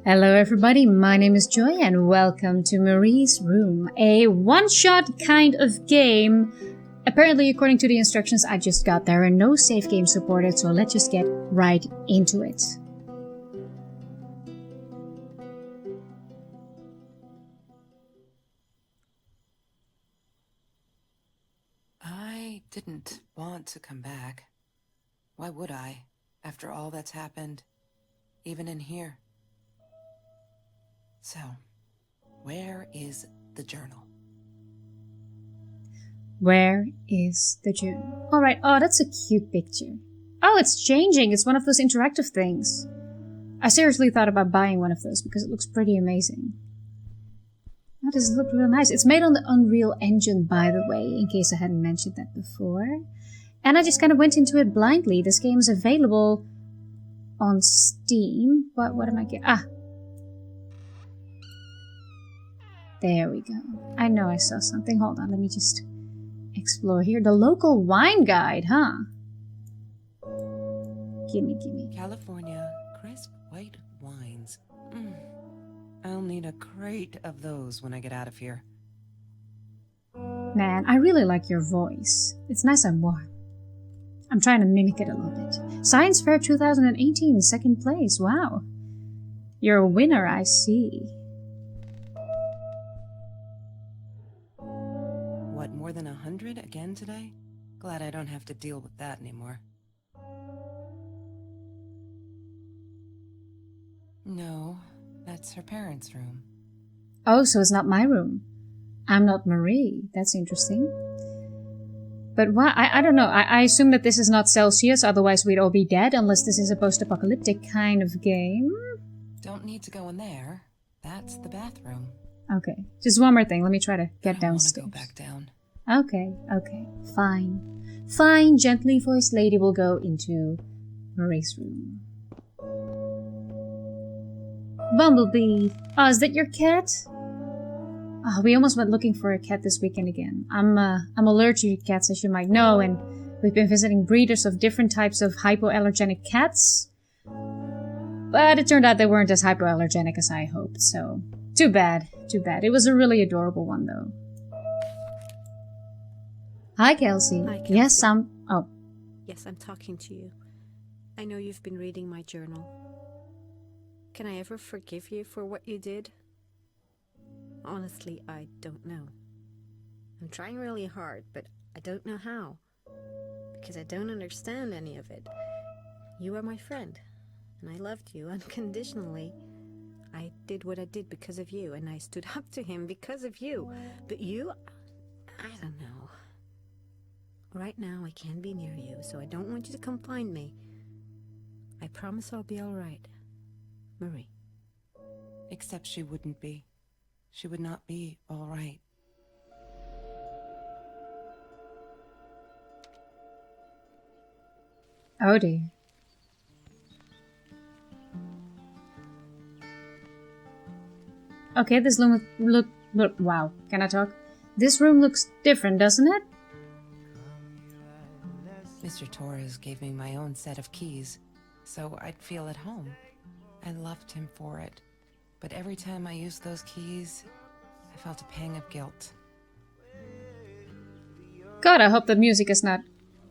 Hello everybody, my name is Joy and welcome to Marie's Room, a one-shot kind of game. Apparently, according to the instructions I just got, there are no save games supported, so let's just get right into it. I didn't want to come back. Why would I, after all that's happened, even in here? So, where is the journal? Where is the journal? Alright, oh, that's a cute picture. Oh, it's changing, it's one of those interactive things. I seriously thought about buying one of those because it looks pretty amazing. Oh, does it look real nice? It's made on the Unreal Engine, by the way, in case I hadn't mentioned that before. And I just kind of went into it blindly. This game is available on Steam. What am I getting? Ah. There we go. I know I saw something. Hold on, let me just explore here. The local wine guide, huh? Gimme. California crisp white wines. I'll need a crate of those when I get out of here. Man, I really like your voice. It's nice and warm. I'm trying to mimic it a little bit. Science Fair 2018, second place. Wow. You're a winner, I see. What, more than 100 again today? Glad I don't have to deal with that anymore. No, that's her parents' room. Oh, so it's not my room. I'm not Marie. That's interesting. But why? I don't know. I assume that this is not Celsius, otherwise we'd all be dead, unless this is a post-apocalyptic kind of game. Don't need to go in there. That's the bathroom. Okay. Just one more thing. Let me try to get downstairs. I don't want to go back down. Okay. Fine, gently voiced lady will go into Marie's room. Bumblebee. Oh, is that your cat? Oh, we almost went looking for a cat this weekend again. I'm allergic to cats, as you might know, and we've been visiting breeders of different types of hypoallergenic cats. But it turned out they weren't as hypoallergenic as I hoped, so too bad. It was a really adorable one, though. Hi, Kelsey. Hi, Kelsey. Yes, Yes, I'm talking to you. I know you've been reading my journal. Can I ever forgive you for what you did? Honestly, I don't know. I'm trying really hard, but I don't know how. Because I don't understand any of it. You are my friend, and I loved you unconditionally. I did what I did because of you, and I stood up to him because of you. But you, I don't know. Right now, I can't be near you, so I don't want you to come find me. I promise I'll be alright. Marie. Except she wouldn't be. She would not be all right. Oh dear. Okay, this room look. Wow, can I talk? This room looks different, doesn't it? Mr. Torres gave me my own set of keys, so I'd feel at home. I loved him for it. But every time I used those keys, I felt a pang of guilt. God, I hope the music is not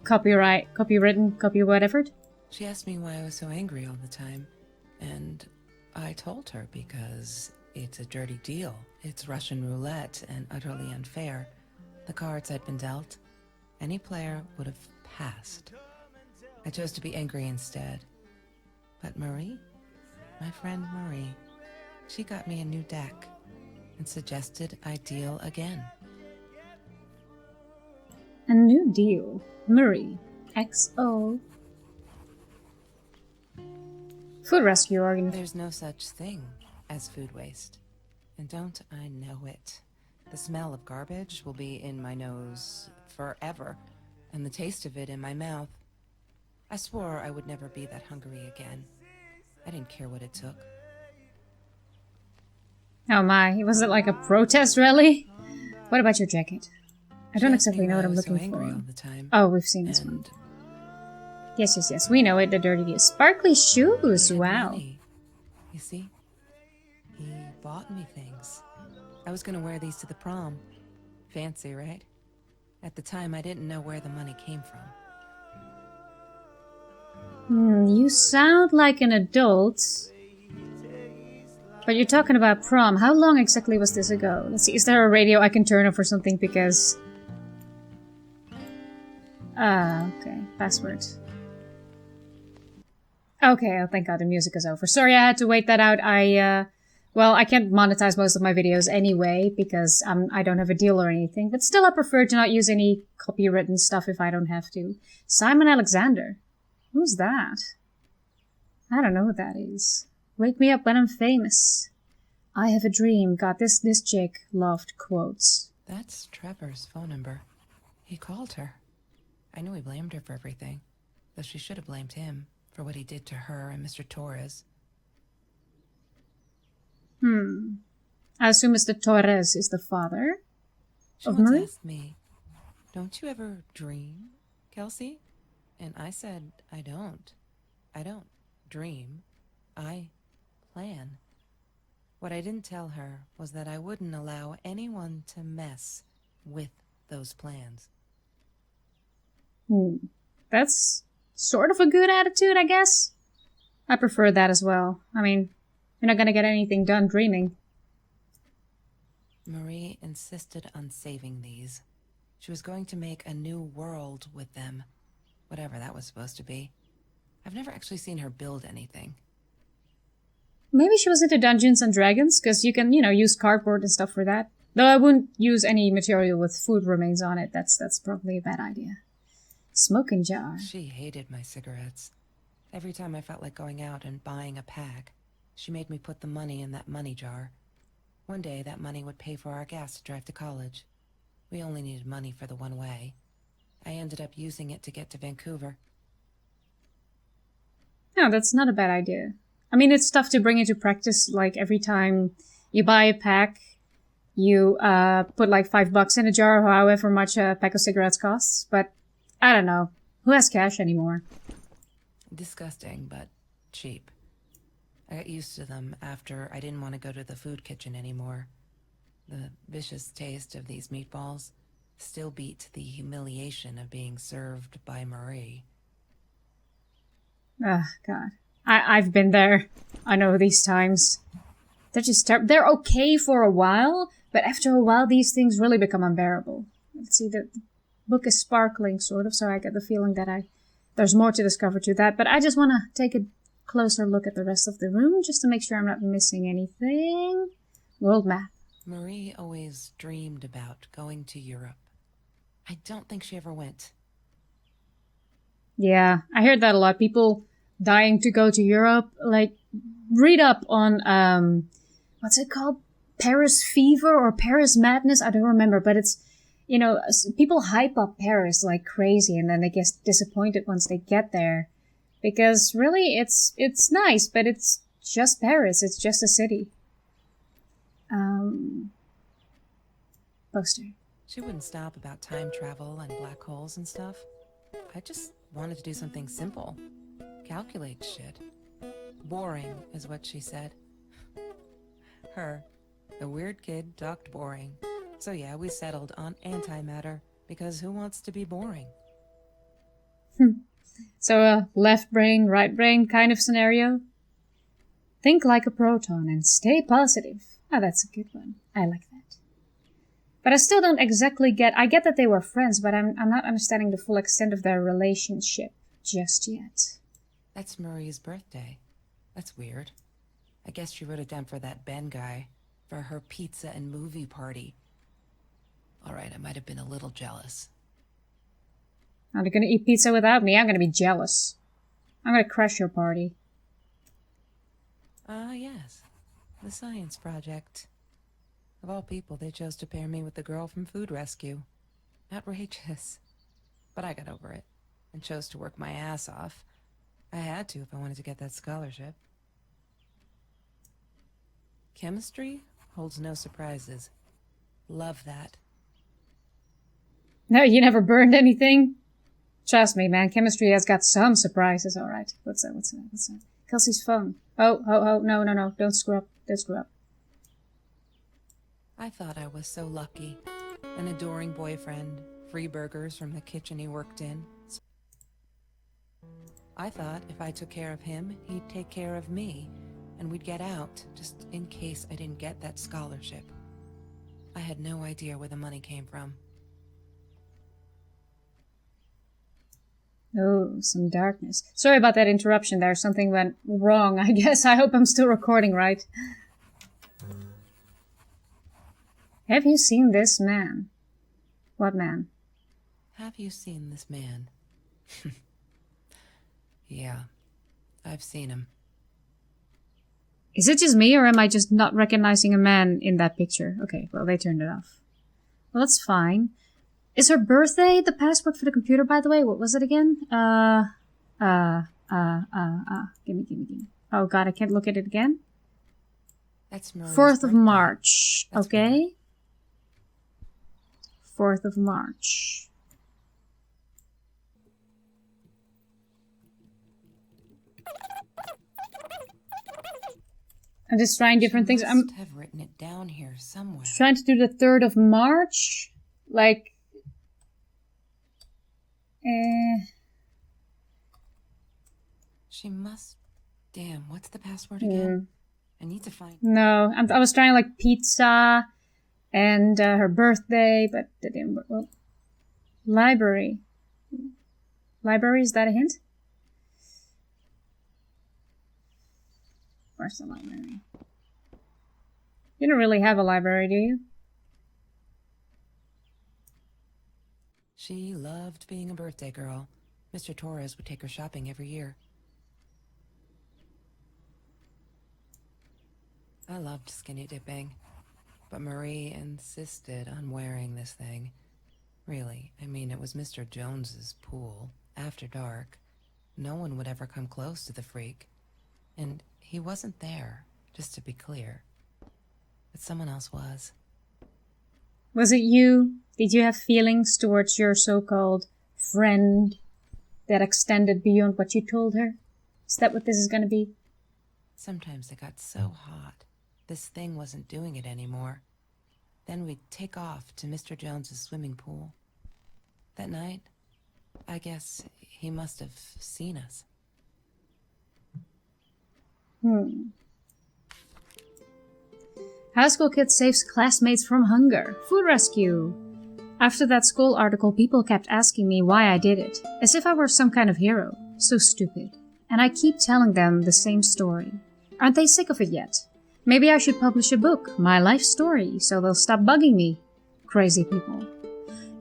copywritten, whatever. She asked me why I was so angry all the time, and I told her because it's a dirty deal. It's Russian roulette and utterly unfair. The cards I'd been dealt, any player would have passed. I chose to be angry instead. But Marie, my friend Marie, she got me a new deck and suggested I deal again. A new deal. Marie. XO. Food rescue organization. There's no such thing as food waste. And don't I know it? The smell of garbage will be in my nose forever, and the taste of it in my mouth. I swore I would never be that hungry again. I didn't care what it took. Oh my, was it like a protest rally? What about your jacket? I don't exactly know what I'm looking for. All the time. Oh, we've seen this one. Yes. We know it, the dirty, sparkly shoes. Wow. You see? He bought me things. I was gonna wear these to the prom. Fancy, right? At the time, I didn't know where the money came from. You sound like an adult. But you're talking about prom. How long exactly was this ago? Let's see, is there a radio I can turn off or something? Because... okay. Password. Okay, oh, thank God the music is over. Sorry, I had to wait that out. Well, I can't monetize most of my videos anyway, because I don't have a deal or anything. But still, I prefer to not use any copywritten stuff if I don't have to. Simon Alexander. Who's that? I don't know who that is. Wake me up when I'm famous. I have a dream. God, this chick loved quotes. That's Trevor's phone number. He called her. I knew he blamed her for everything, though she should have blamed him for what he did to her and Mr. Torres. I assume Mr. Torres is the father She of once Marie? asked me, "Don't you ever dream, Kelsey?" And I said, I don't. I don't dream. I plan. What I didn't tell her was that I wouldn't allow anyone to mess with those plans. That's sort of a good attitude, I guess. I prefer that as well. I mean, you're not gonna get anything done dreaming. Marie insisted on saving these. She was going to make a new world with them, whatever that was supposed to be. I've never actually seen her build anything. Maybe she was into Dungeons and Dragons, because you can, use cardboard and stuff for that. Though I wouldn't use any material with food remains on it. That's probably a bad idea. Smoking jar. She hated my cigarettes. Every time I felt like going out and buying a pack, she made me put the money in that money jar. One day, that money would pay for our gas to drive to college. We only needed money for the one way. I ended up using it to get to Vancouver. No, that's not a bad idea. I mean, it's tough to bring into practice, like, every time you buy a pack, you put like $5 in a jar, or however much a pack of cigarettes costs, but I don't know. Who has cash anymore? Disgusting, but cheap. I got used to them after I didn't want to go to the food kitchen anymore. The vicious taste of these meatballs still beat the humiliation of being served by Marie. Ah, God. I've been there. I know these times. They're just they're okay for a while, but after a while these things really become unbearable. Let's see, the book is sparkling, sort of, so I get the feeling that there's more to discover to that, but I just want to take a closer look at the rest of the room, just to make sure I'm not missing anything. World map. Marie always dreamed about going to Europe. I don't think she ever went. Yeah, I heard that a lot. People dying to go to Europe. Like, read up on, what's it called? Paris fever or Paris madness? I don't remember, but it's, people hype up Paris like crazy and then they get disappointed once they get there. Because really, it's nice, but it's just Paris. It's just a city. Poster. She wouldn't stop about time travel and black holes and stuff. I just wanted to do something simple. Calculate shit. Boring is what she said. Her, the weird kid, talked boring. So yeah, we settled on antimatter, because who wants to be boring? So a left brain, right brain kind of scenario? Think like a proton and stay positive. Oh, that's a good one. I like that. But I still don't exactly I get that they were friends, but I'm not understanding the full extent of their relationship just yet. That's Marie's birthday. That's weird. I guess she wrote it down for that Ben guy, for her pizza and movie party. Alright, I might have been a little jealous. Are they gonna eat pizza without me? I'm gonna be jealous. I'm gonna crash your party. Yes. The science project. Of all people, they chose to pair me with the girl from Food Rescue. Outrageous. But I got over it, and chose to work my ass off. I had to if I wanted to get that scholarship. Chemistry holds no surprises. Love that. No, you never burned anything? Trust me, man, chemistry has got some surprises, alright. What's that? Kelsey's phone. Oh, no, don't screw up. I thought I was so lucky. An adoring boyfriend, free burgers from the kitchen he worked in. I thought if I took care of him, he'd take care of me, and we'd get out, just in case I didn't get that scholarship. I had no idea where the money came from. Oh, some darkness. Sorry about that interruption there. Something went wrong, I guess. I hope I'm still recording right. Have you seen this man? What man? Have you seen this man? Yeah, I've seen him. Is it just me, or am I just not recognizing a man in that picture? Okay, well, they turned it off. Well, that's fine. Is her birthday the password for the computer, by the way? What was it again? Gimme. Oh god, I can't look at it again. That's Maria's 4th of birthday. March. That's Okay. 4th of March. I'm just trying different things. I'm Must have written it down here somewhere. trying to do the 3rd of March. Like... She must... Damn, what's the password again? I need to find... No, I was trying like pizza and her birthday, but that didn't work. Well, library. Library, is that a hint? Where's the library? You don't really have a library, do you? She loved being a birthday girl. Mr. Torres would take her shopping every year. I loved skinny dipping, but Marie insisted on wearing this thing. Really, I mean, it was Mr. Jones's pool, after dark. No one would ever come close to the freak. And he wasn't there, just to be clear. But someone else was. Was it you? Did you have feelings towards your so-called friend that extended beyond what you told her? Is that what this is gonna be? Sometimes it got so hot, this thing wasn't doing it anymore. Then we'd take off to Mr. Jones's swimming pool. That night, I guess he must have seen us. High school kid saves classmates from hunger. Food rescue. After that school article, people kept asking me why I did it, as if I were some kind of hero. So stupid. And I keep telling them the same story. Aren't they sick of it yet? Maybe I should publish a book, my life story, so they'll stop bugging me. Crazy people.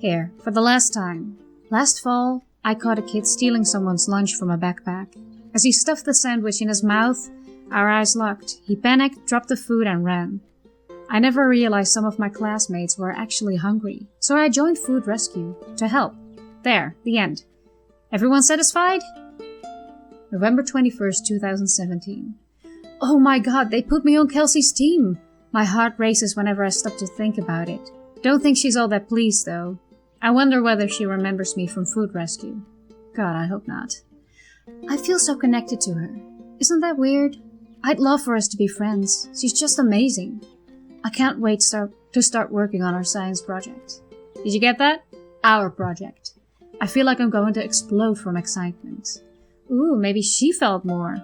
Here, for the last time. Last fall, I caught a kid stealing someone's lunch from a backpack. As he stuffed the sandwich in his mouth, our eyes locked. He panicked, dropped the food, and ran. I never realized some of my classmates were actually hungry, so I joined Food Rescue to help. There, the end. Everyone satisfied? November 21st, 2017. Oh my god, they put me on Kelsey's team! My heart races whenever I stop to think about it. Don't think she's all that pleased, though. I wonder whether she remembers me from Food Rescue. God, I hope not. I feel so connected to her. Isn't that weird? I'd love for us to be friends. She's just amazing. I can't wait to start working on our science project. Did you get that? Our project. I feel like I'm going to explode from excitement. Ooh, maybe she felt more.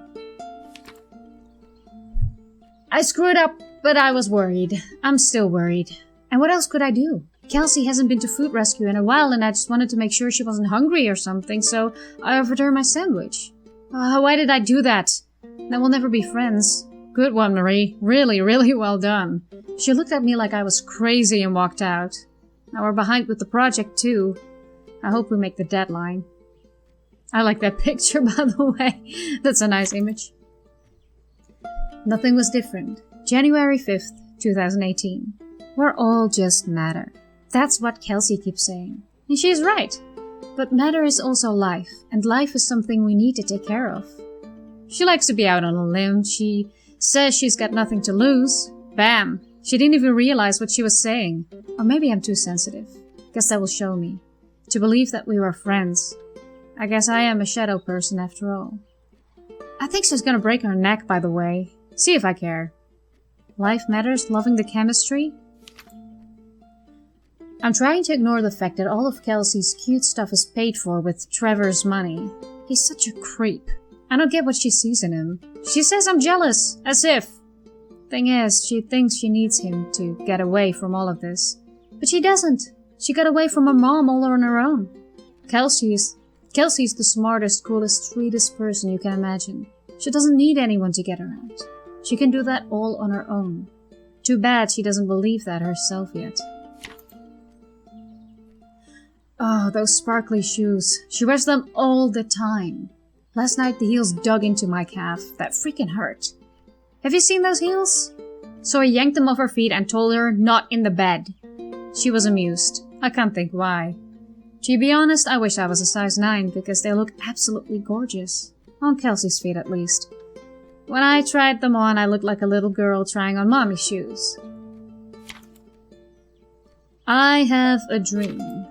I screwed up, but I was worried. I'm still worried. And what else could I do? Kelsey hasn't been to Food Rescue in a while, and I just wanted to make sure she wasn't hungry or something, so I offered her my sandwich. Why did I do that? Then we'll never be friends. Good one, Marie. Really, really well done. She looked at me like I was crazy and walked out. Now we're behind with the project, too. I hope we make the deadline. I like that picture, by the way. That's a nice image. Nothing was different. January 5th, 2018. We're all just matter. That's what Kelsey keeps saying. And she's right. But matter is also life, and life is something we need to take care of. She likes to be out on a limb. She says she's got nothing to lose. Bam! She didn't even realize what she was saying. Or maybe I'm too sensitive. Guess that will show me. To believe that we were friends. I guess I am a shadow person after all. I think she's gonna break her neck, by the way. See if I care. Life matters, loving the chemistry. I'm trying to ignore the fact that all of Kelsey's cute stuff is paid for with Trevor's money. He's such a creep. I don't get what she sees in him. She says I'm jealous, as if. Thing is, she thinks she needs him to get away from all of this. But she doesn't. She got away from her mom all on her own. Kelsey's the smartest, coolest, sweetest person you can imagine. She doesn't need anyone to get her out. She can do that all on her own. Too bad she doesn't believe that herself yet. Oh, those sparkly shoes. She wears them all the time. Last night the heels dug into my calf. That freaking hurt. Have you seen those heels? So I yanked them off her feet and told her not in the bed. She was amused. I can't think why. To be honest, I wish I was a size 9 because they look absolutely gorgeous. On Kelsey's feet at least. When I tried them on, I looked like a little girl trying on mommy's shoes. I have a dream.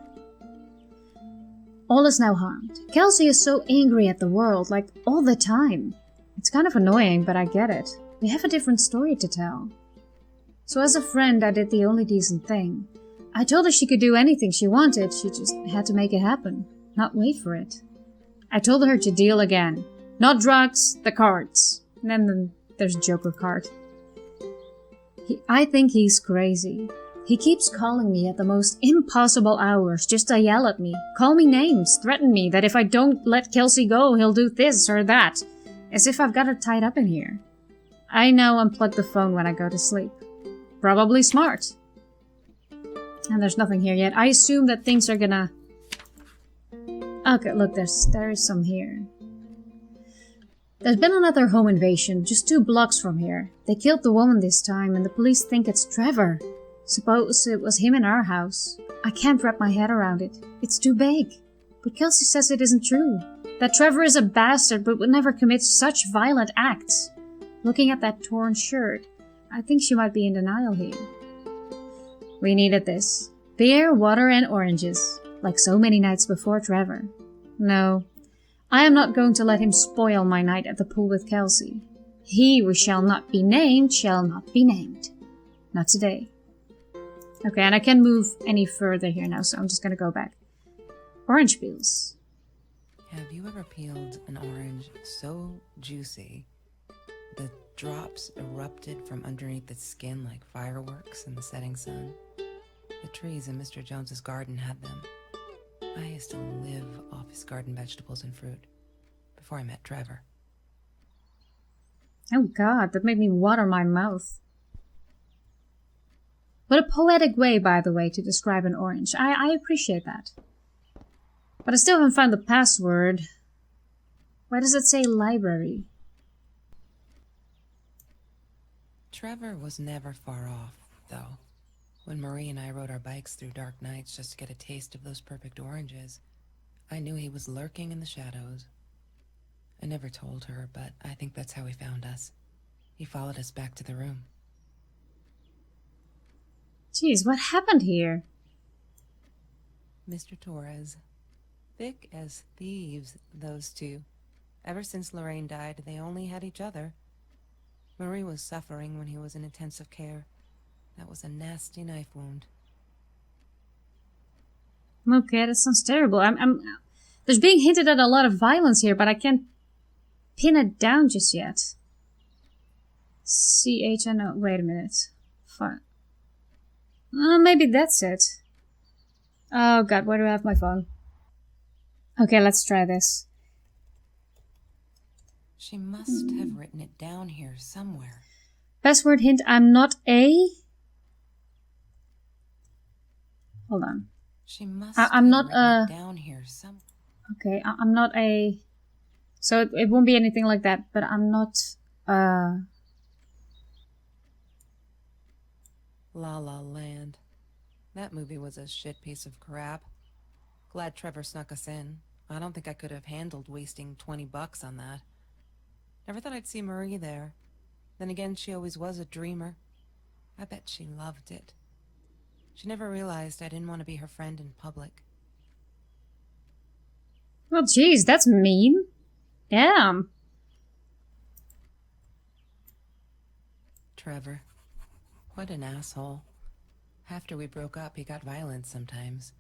All is now harmed. Kelsey is so angry at the world, like all the time. It's kind of annoying, but I get it. We have a different story to tell. So as a friend, I did the only decent thing. I told her she could do anything she wanted, she just had to make it happen, not wait for it. I told her to deal again. Not drugs, the cards. And then there's Joker card. I think he's crazy. He keeps calling me at the most impossible hours just to yell at me, call me names, threaten me that if I don't let Kelsey go, he'll do this or that, as if I've got her tied up in here. I now unplug the phone when I go to sleep. Probably smart. And there's nothing here yet. I assume that things are gonna... Okay, look, there is some here. There's been another home invasion, just 2 blocks from here. They killed the woman this time, and the police think it's Trevor. Suppose it was him in our house. I can't wrap my head around it. It's too big. But Kelsey says it isn't true. That Trevor is a bastard but would never commit such violent acts. Looking at that torn shirt, I think she might be in denial here. We needed this. Beer, water, and oranges. Like so many nights before Trevor. No, I am not going to let him spoil my night at the pool with Kelsey. He who shall not be named shall not be named. Not today. Okay, and I can't move any further here now, so I'm just gonna go back. Orange peels. Have you ever peeled an orange so juicy the drops erupted from underneath its skin like fireworks in the setting sun? The trees in Mr. Jones's garden had them. I used to live off his garden vegetables and fruit before I met Trevor. Oh god, that made me water my mouth. What a poetic way, by the way, to describe an orange. I appreciate that. But I still haven't found the password. Why does it say library? Trevor was never far off, though. When Marie and I rode our bikes through dark nights just to get a taste of those perfect oranges, I knew he was lurking in the shadows. I never told her, but I think that's how he found us. He followed us back to the room. Jeez, what happened here? Mr. Torres. Thick as thieves, those two. Ever since Lorraine died, they only had each other. Marie was suffering when he was in intensive care. That was a nasty knife wound. Okay, that sounds terrible. There's being hinted at a lot of violence here, but I can't pin it down just yet. CHNO. Wait a minute. Fine. Maybe that's it. Oh god, where do I have my phone? Okay, let's try this. She must have written it down here somewhere. Password hint, I'm not a... Hold on. She must I'm have not written it down here somewhere. Okay, I'm not a... So it won't be anything like that, but I'm not... La La Land. That movie was a shit piece of crap. Glad Trevor snuck us in. I don't think I could have handled wasting $20 on that. Never thought I'd see Marie there. Then again, she always was a dreamer. I bet she loved it. She never realized I didn't want to be her friend in public. Well, geez, that's mean. Damn. Trevor. What an asshole. After we broke up, he got violent sometimes.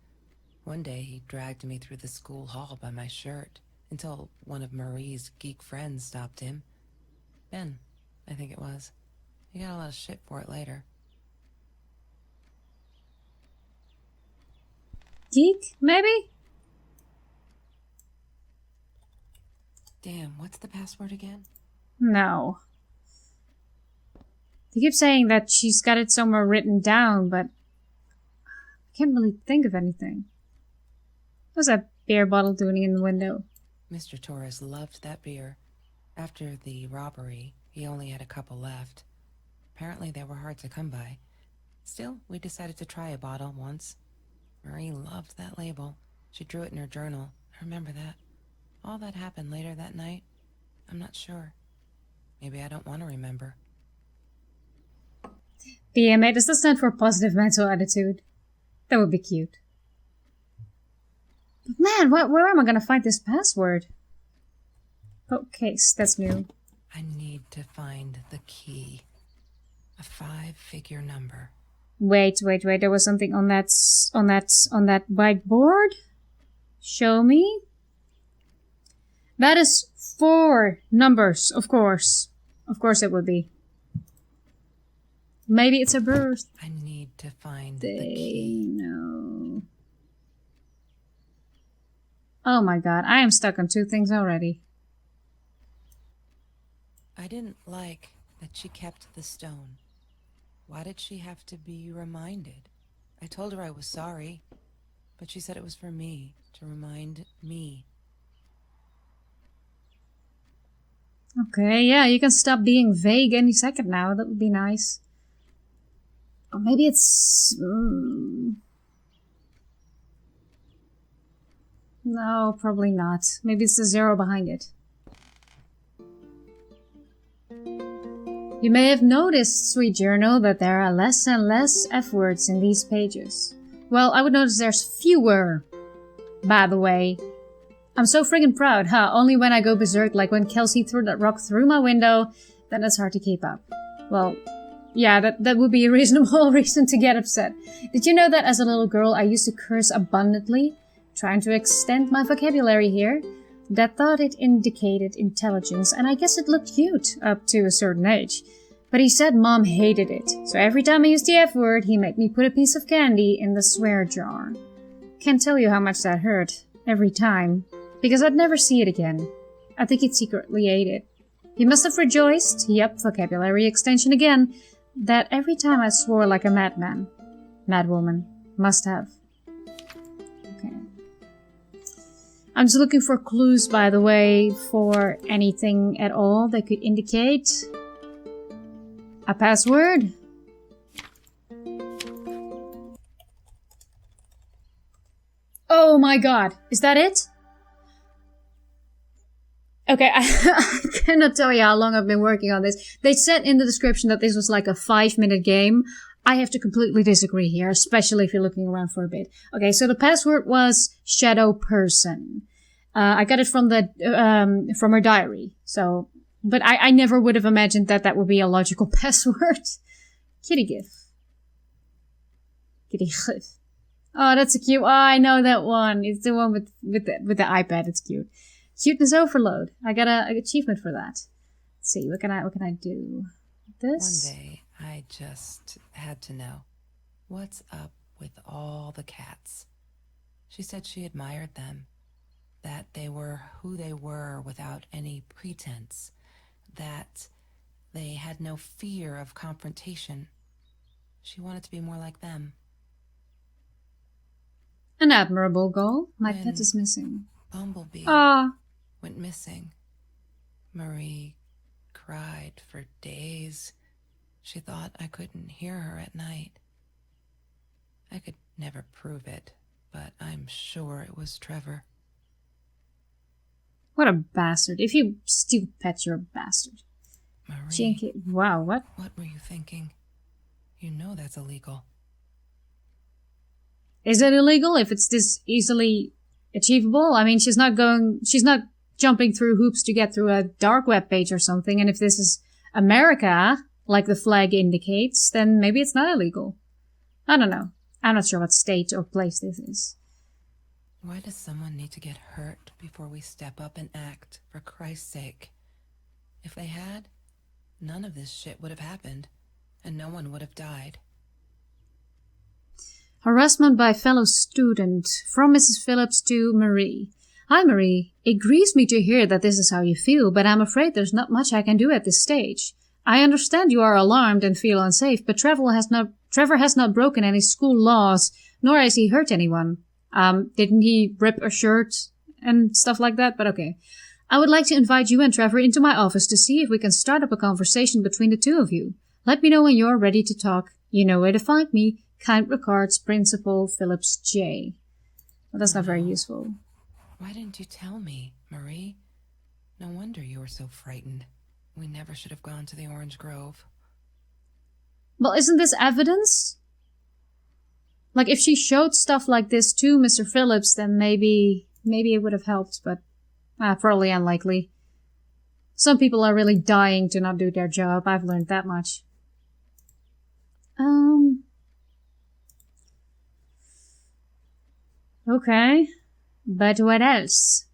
One day, he dragged me through the school hall by my shirt until one of Marie's geek friends stopped him. Ben, I think it was. He got a lot of shit for it later. Geek, maybe? Damn, what's the password again? No. They keep saying that she's got it somewhere written down, but I can't really think of anything. What's that beer bottle doing in the window? Mr. Torres loved that beer. After the robbery, he only had a couple left. Apparently they were hard to come by. Still, we decided to try a bottle once. Marie loved that label. She drew it in her journal. I remember that. All that happened later that night, I'm not sure. Maybe I don't want to remember. PMA, does that stand for positive mental attitude? That would be cute. But man, where am I gonna find this password? Oh, case, that's new. I need to find the key. A 5-figure number. Wait, there was something on that whiteboard? Show me. That is 4 numbers, of course. Of course it would be. Maybe it's a birth. I need to find the key. No. Oh my god, I am stuck on 2 things already. I didn't like that she kept the stone. Why did she have to be reminded? I told her I was sorry, but she said it was for me, to remind me. Okay, yeah, you can stop being vague any second now. That would be nice. Or maybe it's... No, probably not. Maybe it's the 0 behind it. You may have noticed, sweet journal, that there are less and less F words in these pages. Well, I would notice there's fewer, by the way. I'm so friggin' proud, huh? Only when I go berserk, like when Kelsey threw that rock through my window, then it's hard to keep up. Well, yeah, that would be a reasonable reason to get upset. Did you know that as a little girl I used to curse abundantly? Trying to extend my vocabulary here. Dad thought it indicated intelligence, and I guess it looked cute up to a certain age. But he said Mom hated it, so every time I used the F word, he made me put a piece of candy in the swear jar. Can't tell you how much that hurt, every time, because I'd never see it again. I think he'd secretly ate it. He must have rejoiced, yep, vocabulary extension again, that every time I swore like a madman. Madwoman. Must have. Okay. I'm just looking for clues, by the way, for anything at all that could indicate a password. Oh my god, is that it? Okay, I cannot tell you how long I've been working on this. They said in the description that this was like a 5-minute game. I have to completely disagree here, especially if you're looking around for a bit. Okay, so the password was Shadow Person. I got it from from her diary. So, but I never would have imagined that that would be a logical password. Kitty GIF. Kitty GIF. Oh, that's a cute. Oh, I know that one. It's the one with the iPad. It's cute. Cuteness overload. I got an achievement for that. Let's see. What can I do? This. One day, I just had to know what's up with all the cats. She said she admired them, that they were who they were without any pretense, that they had no fear of confrontation. She wanted to be more like them. An admirable goal. My pet is missing. Bumblebee went missing. Marie cried for days. She thought I couldn't hear her at night. I could never prove it, but I'm sure it was Trevor. What a bastard. If you steal pets, you're a bastard. Marie. Wow, what? What were you thinking? You know that's illegal. Is it illegal if it's this easily achievable? I mean, she's not jumping through hoops to get through a dark web page or something, and if this is America, like the flag indicates, then maybe it's not illegal. I don't know. I'm not sure what state or place this is. Why does someone need to get hurt before we step up and act, for Christ's sake? If they had, none of this shit would have happened, and no one would have died. Harassment by fellow student from Mrs. Phillips to Marie. Hi, Marie. It grieves me to hear that this is how you feel, but I'm afraid there's not much I can do at this stage. I understand you are alarmed and feel unsafe, but Trevor has not broken any school laws, nor has he hurt anyone. Didn't he rip a shirt and stuff like that? But okay. I would like to invite you and Trevor into my office to see if we can start up a conversation between the two of you. Let me know when you're ready to talk. You know where to find me. Kind regards, Principal Phillips J. Well, that's not very useful. Why didn't you tell me, Marie? No wonder you were so frightened. We never should have gone to the Orange Grove. Well, isn't this evidence? Like, if she showed stuff like this to Mr. Phillips, then maybe it would have helped, but probably unlikely. Some people are really dying to not do their job. I've learned that much. Okay. But what else?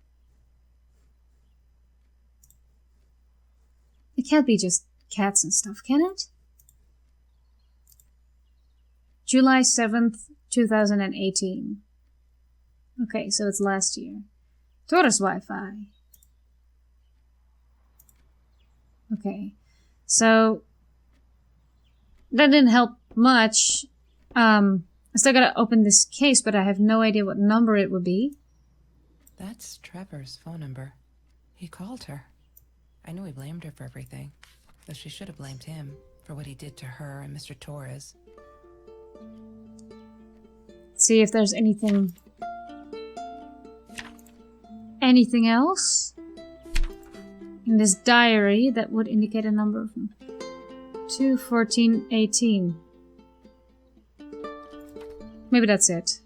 It can't be just cats and stuff, can it? July 7th, 2018. Okay, so it's last year. Taurus Wi-Fi. Okay, so that didn't help much. I still gotta open this case, but I have no idea what number it would be. That's Trevor's phone number. He called her. I knew he blamed her for everything, though she should have blamed him for what he did to her and Mr. Torres. See if there's anything else in this diary that would indicate a number from 2/14/18. Maybe that's it.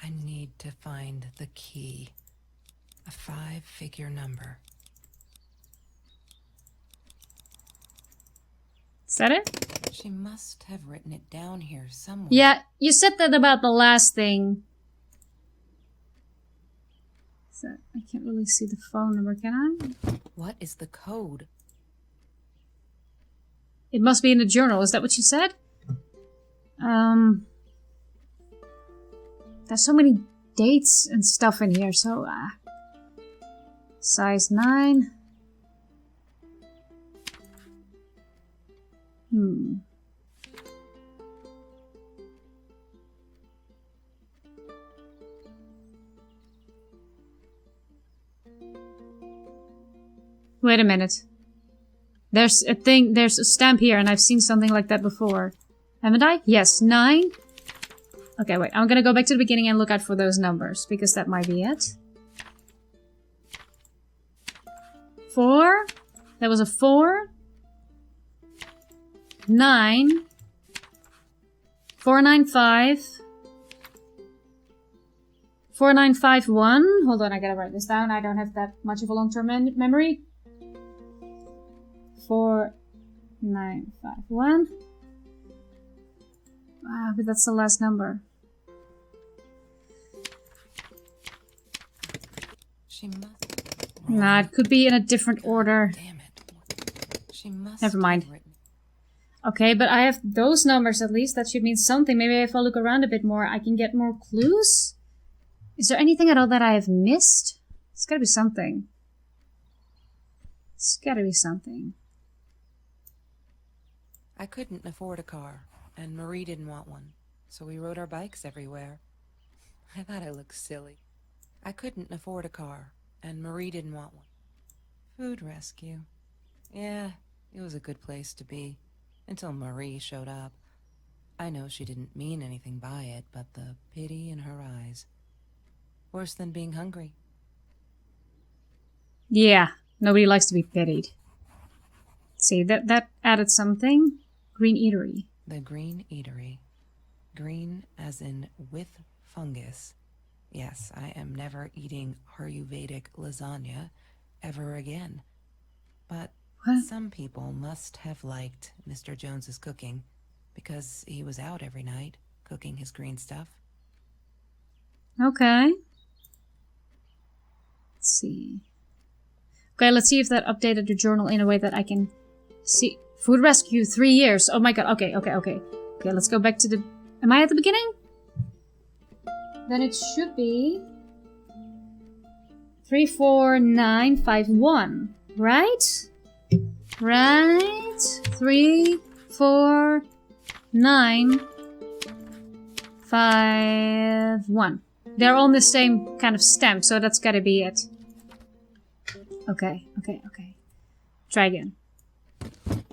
I need to find the key. A 5-figure number. Is that it? She must have written it down here somewhere. Yeah, you said that about the last thing. So I can't really see the phone number, can I? What is the code? It must be in the journal. Is that what you said? There's so many dates and stuff in here, so size 9. Wait a minute. There's a stamp here, and I've seen something like that before. Haven't I? Yes, 9. Okay, wait, I'm gonna go back to the beginning and look out for those numbers, because that might be it. 4. That was a 4. 9. 495. 4951. Hold on, I gotta write this down. I don't have that much of a long-term memory. 4951. But that's the last number. She must. Nah, it could be in a different order. Damn it. She must. Never mind. have written- Okay, but I have those numbers at least. That should mean something. Maybe if I look around a bit more, I can get more clues? Is there anything at all that I have missed? It's gotta be something. It's gotta be something. I couldn't afford a car, and Marie didn't want one, so we rode our bikes everywhere. I thought I looked silly. I couldn't afford a car, and Marie didn't want one. Food rescue. Yeah, it was a good place to be, until Marie showed up. I know she didn't mean anything by it, but the pity in her eyes. Worse than being hungry. Yeah, nobody likes to be pitied. See, that added something. Green Eatery. The Green Eatery. Green as in with fungus. Yes, I am never eating Ayurvedic lasagna ever again. But What? some people must have liked Mr. Jones's cooking. because he was out every night, cooking his green stuff. Okay. Let's see. Okay, let's see if that updated the journal in a way that I can see. Food rescue, 3 years. Oh my god. Okay. Okay, let's go back to the... Am I at the beginning? Then it should be 34951. Right? Right? 34951. They're on the same kind of stamp, so that's gotta be it. Okay. Try again.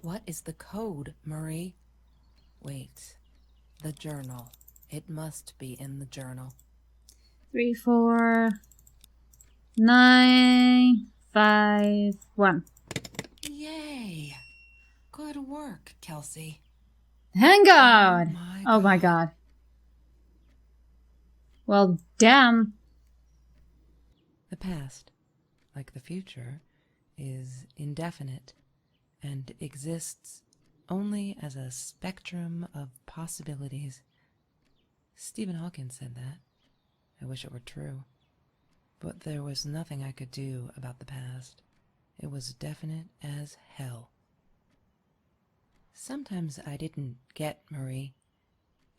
What is the code, Marie? Wait. The journal. It must be in the journal. 34951. Yay! Good work, Kelsey. Thank God! Oh my god. Well, damn. The past, like the future, is indefinite and exists only as a spectrum of possibilities. Stephen Hawking said that. I wish it were true. But there was nothing I could do about the past. It was definite as hell. Sometimes I didn't get Marie.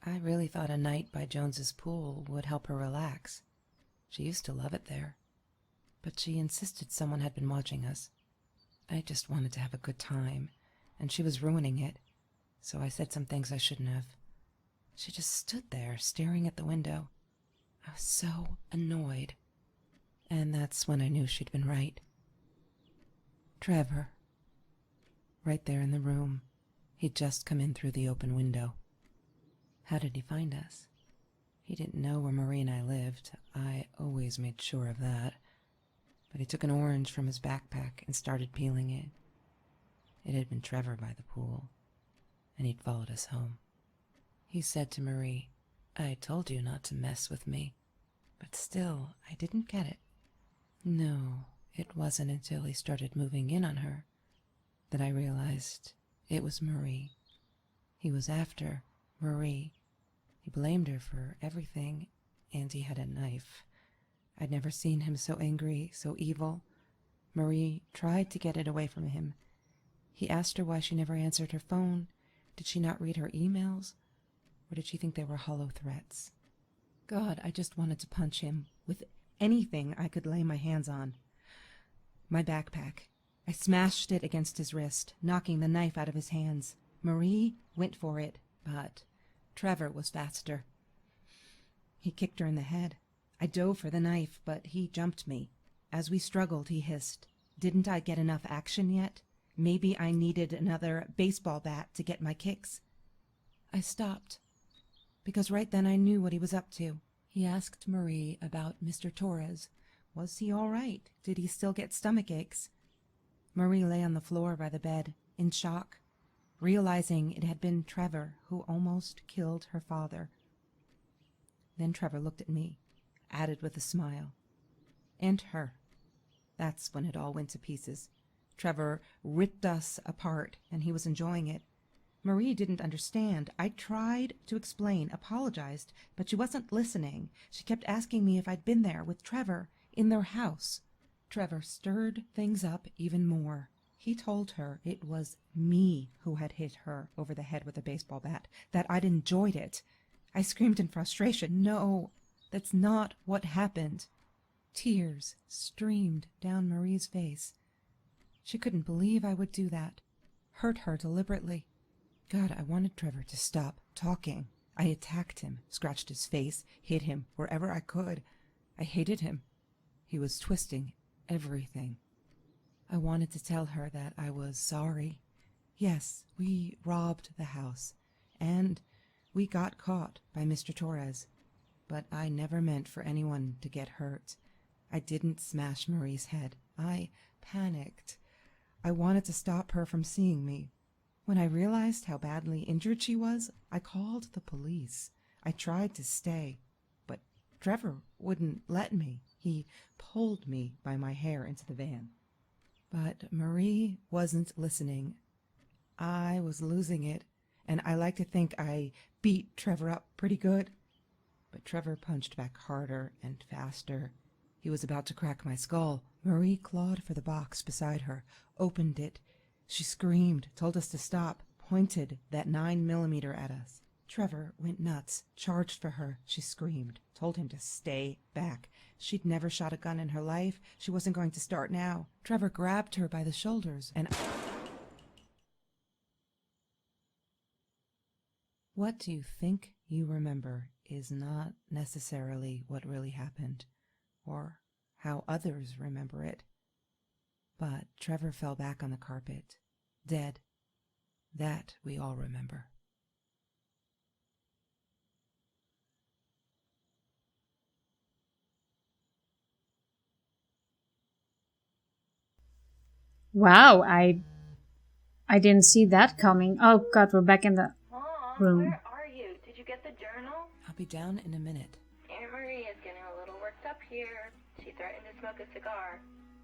I really thought a night by Jones's pool would help her relax. She used to love it there. But she insisted someone had been watching us. I just wanted to have a good time, and she was ruining it, so I said some things I shouldn't have. She just stood there, staring at the window. I was so annoyed. And that's when I knew she'd been right. Trevor. Right there in the room. He'd just come in through the open window. How did he find us? He didn't know where Marie and I lived. I always made sure of that. But he took an orange from his backpack and started peeling it. It had been Trevor by the pool, and he'd followed us home. He said to Marie, "I told you not to mess with me." But still, I didn't get it. No, it wasn't until he started moving in on her that I realized it was Marie. He was after Marie. He blamed her for everything, and he had a knife. I'd never seen him so angry, so evil. Marie tried to get it away from him. He asked her why she never answered her phone. Did she not read her emails? Or did she think they were hollow threats? God, I just wanted to punch him with anything I could lay my hands on. My backpack. I smashed it against his wrist, knocking the knife out of his hands. Marie went for it, but Trevor was faster. He kicked her in the head. I dove for the knife, but he jumped me. As we struggled, he hissed, "Didn't I get enough action yet? Maybe I needed another baseball bat to get my kicks." I stopped, because right then I knew what he was up to. He asked Marie about Mr. Torres. Was he all right? Did he still get stomach aches? Marie lay on the floor by the bed, in shock, realizing it had been Trevor who almost killed her father. Then Trevor looked at me, added with a smile. And her. That's when it all went to pieces. Trevor ripped us apart, and he was enjoying it. Marie didn't understand. I tried to explain, apologized, but she wasn't listening. She kept asking me if I'd been there with Trevor, in their house. Trevor stirred things up even more. He told her it was me who had hit her over the head with a baseball bat, that I'd enjoyed it. I screamed in frustration, "No, that's not what happened." Tears streamed down Marie's face. She couldn't believe I would do that, hurt her deliberately. God, I wanted Trevor to stop talking. I attacked him, scratched his face, hit him wherever I could. I hated him. He was twisting everything. I wanted to tell her that I was sorry. Yes, we robbed the house, and we got caught by Mr. Torres. But I never meant for anyone to get hurt. I didn't smash Marie's head. I panicked. I wanted to stop her from seeing me. When I realized how badly injured she was, I called the police. I tried to stay, but Trevor wouldn't let me. He pulled me by my hair into the van. But Marie wasn't listening. I was losing it, and I like to think I beat Trevor up pretty good. But Trevor punched back harder and faster. He was about to crack my skull. Marie clawed for the box beside her, opened it. She screamed, told us to stop, pointed that 9mm at us. Trevor went nuts, charged for her. She screamed, told him to stay back. She'd never shot a gun in her life. She wasn't going to start now. Trevor grabbed her by the shoulders and... What do you think you remember is not necessarily what really happened, or how others remember it. But Trevor fell back on the carpet, dead. That we all remember. Wow, I didn't see that coming. Oh god, we're back in the room. Where are you? Did you get the journal? I'll be down in a minute. Aunt Marie is getting a little worked up here. She threatened to smoke a cigar.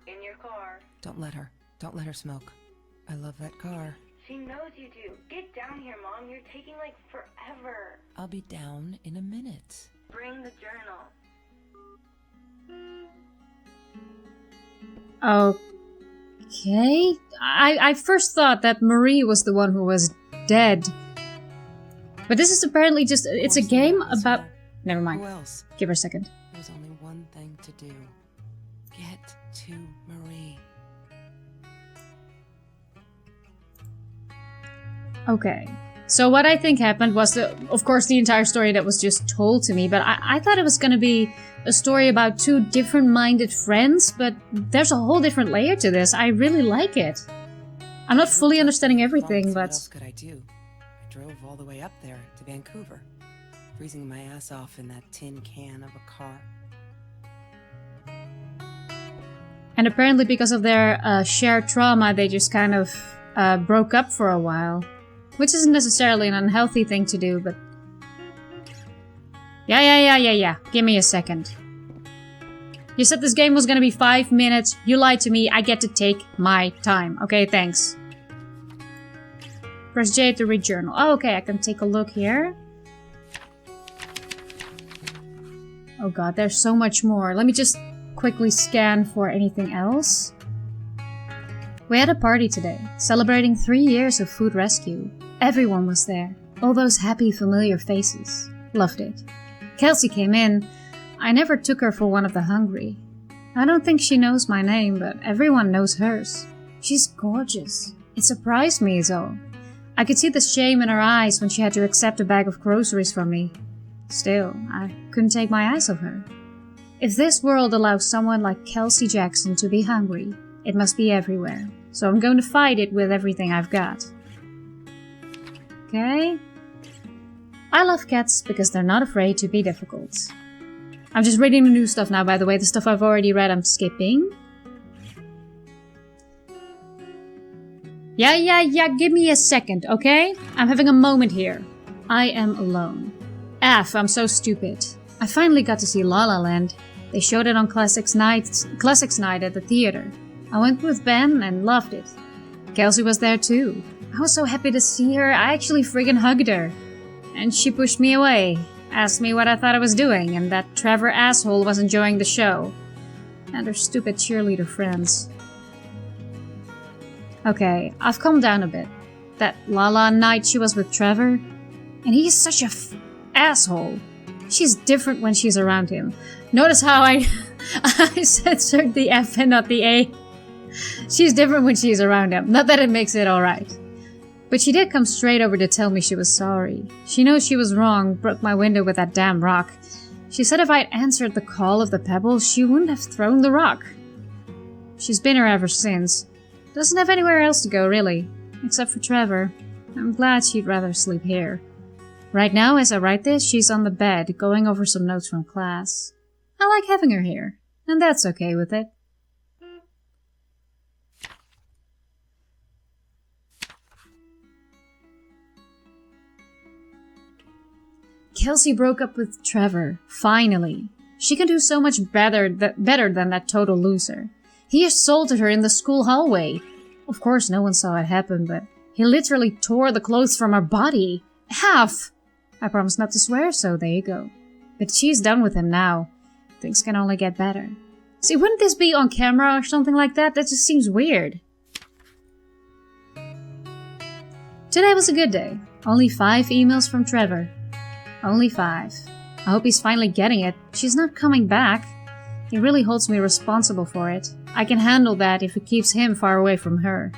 In your car. Don't let her. Don't let her smoke. I love that car. She knows you do. Get down here, Mom. You're taking like forever. I'll be down in a minute. Bring the journal. Okay. I first thought that Marie was the one who was dead. But this is apparently just... It's a game about... Never mind. Who else? Give her a second. There's only one thing to do. Get to Marie. Okay. So what I think happened was, of course, the entire story that was just told to me, but I thought it was going to be a story about two different-minded friends, but there's a whole different layer to this. I really like it. I'm not fully understanding everything, but... What else could I do? I drove all the way up there to Vancouver, freezing my ass off in that tin can of a car. And apparently because of their shared trauma, they just kind of broke up for a while. Which isn't necessarily an unhealthy thing to do, but... Yeah. Give me a second. You said this game was gonna be 5 minutes. You lied to me. I get to take my time. Okay, thanks. Press J to read journal. Oh, okay, I can take a look here. Oh god, there's so much more. Let me just quickly scan for anything else. We had a party today, celebrating 3 years of food rescue. Everyone was there. All those happy, familiar faces. Loved it. Kelsey came in. I never took her for one of the hungry. I don't think she knows my name, but everyone knows hers. She's gorgeous. It surprised me is all. I could see the shame in her eyes when she had to accept a bag of groceries from me. Still, I couldn't take my eyes off her. If this world allows someone like Kelsey Jackson to be hungry, it must be everywhere. So I'm going to fight it with everything I've got. Okay. I love cats because they're not afraid to be difficult. I'm just reading the new stuff now, by the way. The stuff I've already read, I'm skipping. Yeah, give me a second, okay? I'm having a moment here. I am alone. I'm so stupid. I finally got to see La La Land. They showed it on Classics Night at the theater. I went with Ben and loved it. Kelsey was there too. I was so happy to see her, I actually friggin' hugged her. And she pushed me away, asked me what I thought I was doing, and that Trevor asshole was enjoying the show. And her stupid cheerleader friends. Okay, I've calmed down a bit. That La La night she was with Trevor, and he's such a asshole. She's different when she's around him. Notice how I censored the F and not the A. She's different when she's around him. Not that it makes it alright. But she did come straight over to tell me she was sorry. She knows she was wrong, broke my window with that damn rock. She said if I'd answered the call of the pebbles, she wouldn't have thrown the rock. She's been here ever since. Doesn't have anywhere else to go, really. Except for Trevor. I'm glad she'd rather sleep here. Right now, as I write this, she's on the bed, going over some notes from class. I like having her here, and that's okay with it. Kelsey broke up with Trevor, finally. She can do so much better than that total loser. He assaulted her in the school hallway. Of course, no one saw it happen, but He literally tore the clothes from her body. Half! I promised not to swear, so there you go. But she's done with him now. Things can only get better. See, wouldn't this be on camera or something like that? That just seems weird. Today was a good day. Only 5 emails from Trevor. Only 5. I hope he's finally getting it. She's not coming back. He really holds me responsible for it. I can handle that if it keeps him far away from her.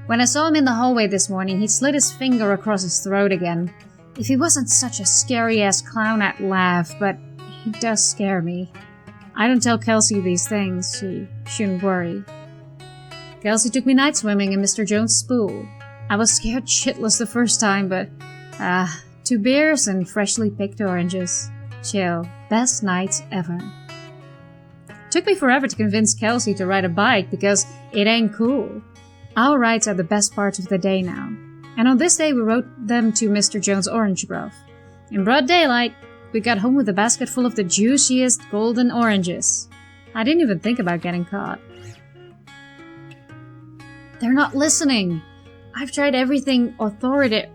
When I saw him in the hallway this morning, he slid his finger across his throat again. If he wasn't such a scary-ass clown, I'd laugh, but he does scare me. I don't tell Kelsey these things. She shouldn't worry. Kelsey took me night swimming in Mr. Jones' pool. I was scared shitless the first time, but 2 beers and freshly picked oranges. Chill. Best night ever. Took me forever to convince Kelsey to ride a bike because it ain't cool. Our rides are the best part of the day now. And on this day we rode them to Mr. Jones' Orange Grove. In broad daylight, we got home with a basket full of the juiciest golden oranges. I didn't even think about getting caught. They're not listening. I've tried every authority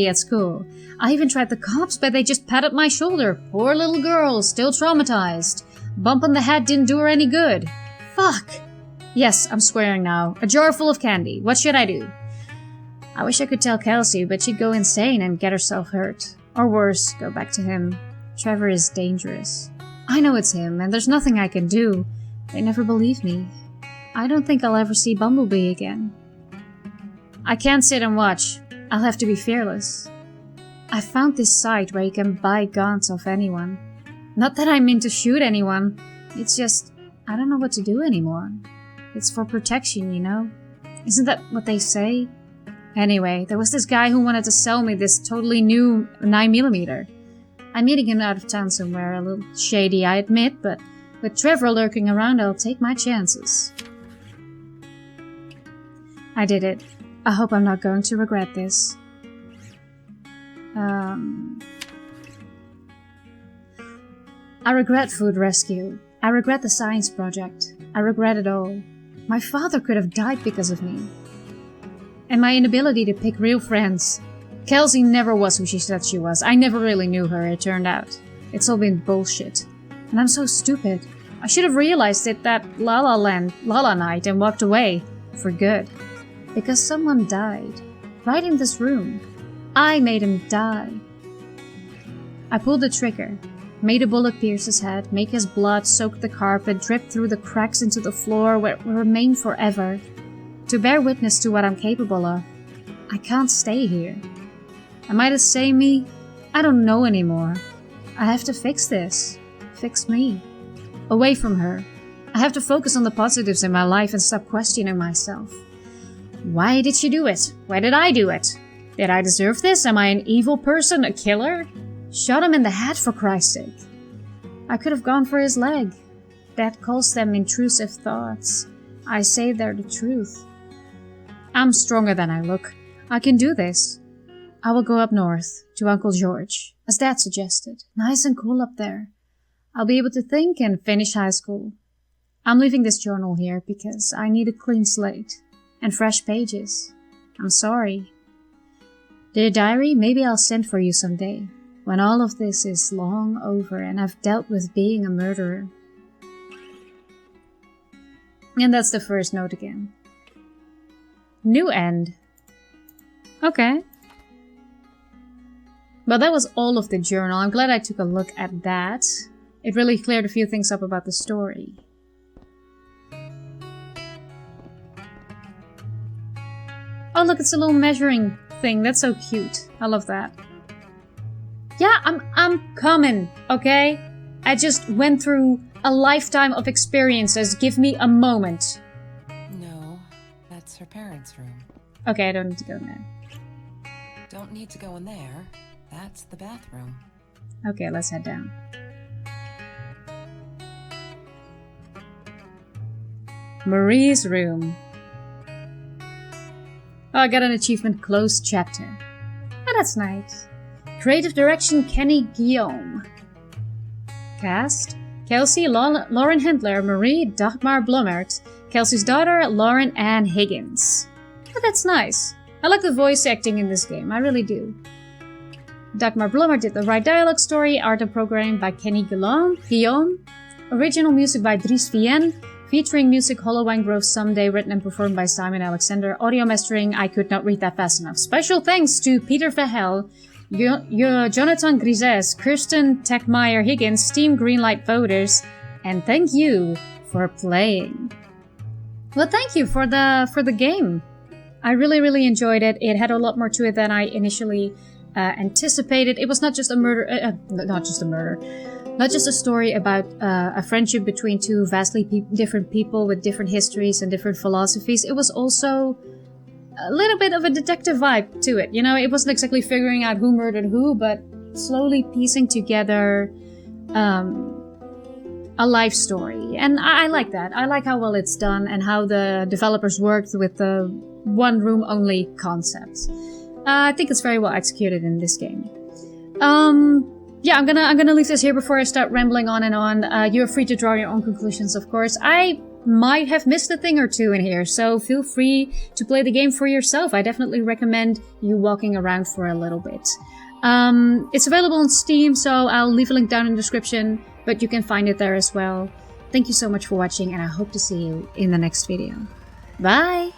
at school. I even tried the cops, but they just patted my shoulder. Poor little girl, still traumatized. Bump on the head didn't do her any good. Fuck. Yes, I'm swearing now. A jar full of candy. What should I do? I wish I could tell Kelsey, but she'd go insane and get herself hurt. Or worse, go back to him. Trevor is dangerous. I know it's him, and there's nothing I can do. They never believe me. I don't think I'll ever see Bumblebee again. I can't sit and watch. I'll have to be fearless. I found this site where you can buy guns off anyone. Not that I mean to shoot anyone. It's just, I don't know what to do anymore. It's for protection, you know? Isn't that what they say? Anyway, there was this guy who wanted to sell me this totally new 9mm. I'm meeting him out of town somewhere, a little shady, I admit, but with Trevor lurking around, I'll take my chances. I did it. I hope I'm not going to regret this. I regret food rescue. I regret the science project. I regret it all. My father could have died because of me. And my inability to pick real friends. Kelsey never was who she said she was. I never really knew her, it turned out. It's all been bullshit. And I'm so stupid. I should have realized it that La La night and walked away. For good. Because someone died. Right in this room. I made him die. I pulled the trigger. Made a bullet pierce his head, make his blood soak the carpet, drip through the cracks into the floor where it will remain forever. To bear witness to what I'm capable of. I can't stay here. Am I the same me? I don't know anymore. I have to fix this. Fix me. Away from her. I have to focus on the positives in my life and stop questioning myself. Why did she do it? Why did I do it? Did I deserve this? Am I an evil person? A killer? Shot him in the head, for Christ's sake. I could have gone for his leg. Dad calls them intrusive thoughts. I say they're the truth. I'm stronger than I look. I can do this. I will go up north, to Uncle George, as Dad suggested. Nice and cool up there. I'll be able to think and finish high school. I'm leaving this journal here because I need a clean slate and fresh pages. I'm sorry. Dear diary, maybe I'll send for you someday, when all of this is long over and I've dealt with being a murderer. And that's the first note again. New end. Okay. Well, that was all of the journal. I'm glad I took a look at that. It really cleared a few things up about the story. Oh, look, it's a little measuring thing. That's so cute. I love that. Yeah, I'm coming, okay? I just went through a lifetime of experiences. Give me a moment. No, that's her parents' room. Okay, I don't need to go in there. Don't need to go in there. That's the bathroom. Okay, let's head down. Marie's room. Oh, I got an achievement, closed chapter. Oh, that's nice. Creative direction, Kenny Guillaume. Cast: Kelsey, Lauren Hendler, Marie Dagmar Blomert, Kelsey's daughter, Lauren Ann Higgins. Oh, that's nice. I like the voice acting in this game, I really do. Dagmar Blummer did the Right Dialogue story, art and programming by Kenny Guillaume, original music by Dries Vienne, featuring music Hollow Wine Grove Someday, written and performed by Simon Alexander, audio mastering, I could not read that fast enough. Special thanks to Peter Verhel, Jonathan Grises, Kirsten Techmeyer Higgins, Steam Greenlight voters, and thank you for playing. Well, thank you for the game. I really, really enjoyed it. It had a lot more to it than I initially anticipated. It was not just a story about a friendship between two vastly different people with different histories and different philosophies. It was also a little bit of a detective vibe to it. You know, it wasn't exactly figuring out who murdered who, but slowly piecing together a life story. And I like that. I like how well it's done and how the developers worked with the one room only concept. I think it's very well executed in this game. Yeah, I'm gonna leave this here before I start rambling on and on. You're free to draw your own conclusions, of course. I might have missed a thing or two in here, so feel free to play the game for yourself. I definitely recommend you walking around for a little bit. It's available on Steam, so I'll leave a link down in the description, but you can find it there as well. Thank you so much for watching, and I hope to see you in the next video. Bye!